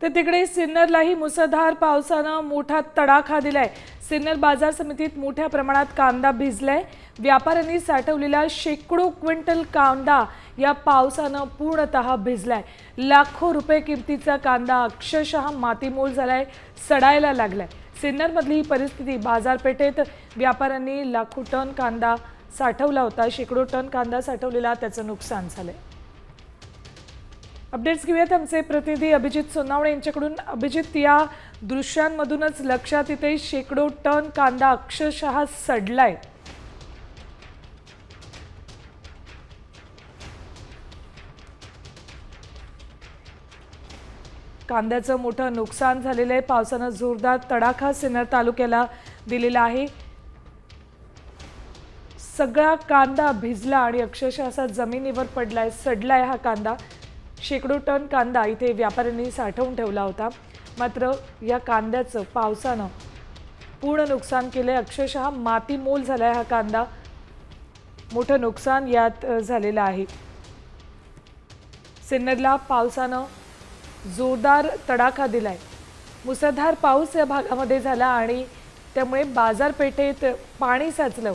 तर तिकडे सिन्नरलाही मुसळधार पावसानं मोठा तडाखा दिलाय। सिन्नर बाजार समितीत मोठ्या प्रमाणात कांदा भिजलाय। व्यापाऱ्यांनी साठवलेला शेकडो क्विंटल कांदा या पावसानं पूर्णतः भिजलाय। लाखो रुपये किमतीचा कांदा अक्षरशः मातीमोल झालाय, सडायला लागलाय। सिन्नरमधली ही परिस्थिती बाजारपेठेत व्यापाऱ्यांनी लाखो टन कांदा साठवला होता, शेकडो टन कांदा साठवलेला त्याचं नुकसान झालंय। अपडेट्स घेऊयात आमचे प्रतिनिधी अभिजित सोनावणे यांच्याकडून। अभिजित, या दृश्यांमधूनच लक्षात येते शेकडो टन कांदा अक्षरशः सडलाय। कांद्याचं मोठं नुकसान झालेलं आहे। पावसानं जोरदार तडाखा सिन्नर तालुक्याला दिलेला आहे। सगळा कांदा भिजला आणि अक्षरशः असा जमिनीवर पडलाय, सडलाय हा कांदा। शेकडो टन कांदा इथे व्यापाऱ्यांनी साठवून ठेवला होता, मात्र या कांद्याचं पावसानं पूर्ण नुकसान केलंय। अक्षरशः मातीमोल झालाय हा कांदा, मोठं नुकसान यात झालेलं आहे। सिन्नरला पावसानं जोरदार तडाखा दिलाय। मुसळधार पाऊस या भागामध्ये झाला आणि त्यामुळे बाजारपेठेत पाणी साचलं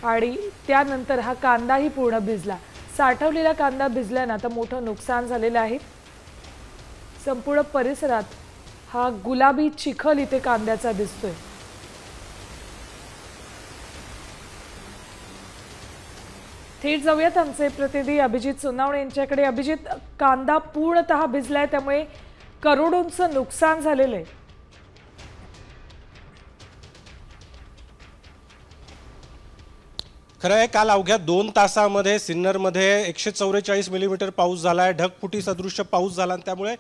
आणि त्यानंतर हा कांदाही पूर्ण भिजला। साठवलेला कांदा भिजल्यानं आता मोठं नुकसान झालेलं आहे। संपूर्ण परिसरात हा गुलाबी चिखल इथे कांद्याचा दिसतोय। थेट जाऊयात आमचे प्रतिनिधी अभिजित सोनावणे यांच्याकडे। अभिजित, कांदा पूर्णतः भिजलाय, त्यामुळे करोडोंचं नुकसान झालेलं आहे। खरं आहे, काल अवघ्या 2 तासामध्ये सिन्नरमध्ये 144 मिलीमीटर पाऊस झाला आहे। ढगफुटी सदृश्य पाऊस झाला आणि त्यामुळे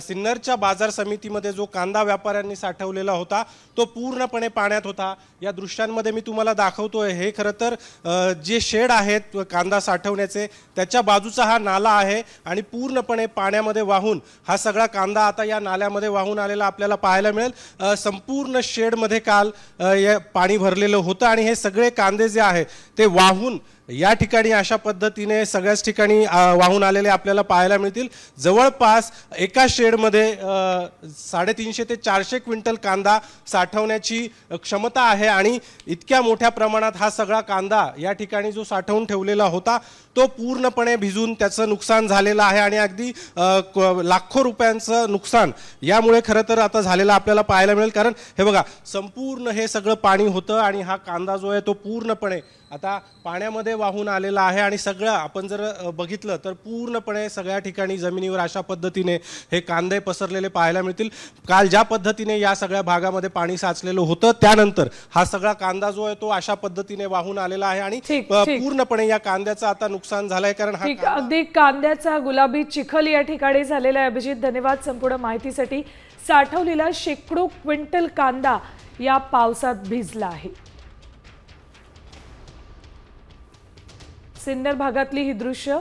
सिन्नरच्या बाजार समितीमध्ये जो कांदा व्यापाऱ्यांनी साठवलेला होता तो पूर्णपणे पाण्यात होता। या दृश्यांमध्ये मी तुम्हाला दाखवतोय, हे खरं तर जे शेड आहेत कांदा साठवण्याचे त्याच्या बाजूचा हा नाला आहे आणि पूर्णपणे पाण्यामध्ये वाहून हा सगळा कांदा आता या नाल्यामध्ये वाहून आलेला आपल्याला पाहायला मिळेल। संपूर्ण शेडमध्ये काल पाणी भरलेलं होतं आणि हे सगळे कांदे जे आहे ते वाहून या ठिकाणी अशा पद्धतीने सगळ्याच ठिकाणी वाहून आलेले आपल्याला पाहायला मिळतील। जवळपास एका शेडमध्ये 350 ते 400 क्विंटल कांदा साठवण्याची क्षमता आहे आणि इतक्या मोठ्या प्रमाणात हा सगळा कांदा या ठिकाणी जो साठवून ठेवलेला होता तो पूर्णपणे भिजून त्याचं नुकसान झालेलं आहे आणि अगदी लाखो रुपयांचं नुकसान यामुळे खरं तर आता झालेलं आपल्याला पाहायला मिळेल। कारण हे बघा, संपूर्ण हे सगळं पाणी होतं आणि हा कांदा जो आहे तो पूर्णपणे आता पाण्यामध्ये वाहून आलेला आहे आणि सगळं आपण जर बघितलं तर पूर्णपणे सगळ्या ठिकाणी जमिनीवर अशा पद्धतीने हे कांदे पसरलेले पाहायला मिळतील। काल ज्या पद्धतीने या सगळ्या भागामध्ये पाणी साचलेलं होतं त्यानंतर हा सगळा कांदा जो आहे तो अशा पद्धतीने वाहून आलेला आहे आणि पूर्णपणे या कांद्याचं आता नुकसान झालंय। कारण हा अगदी कांद्याचा गुलाबी चिखल या ठिकाणी झालेला आहे। अभिजित, धन्यवाद संपूर्ण माहितीसाठी। साठवलेला शेकडो क्विंटल कांदा या पावसात भिजला आहे। सिन्नर भागातली ही दृश्य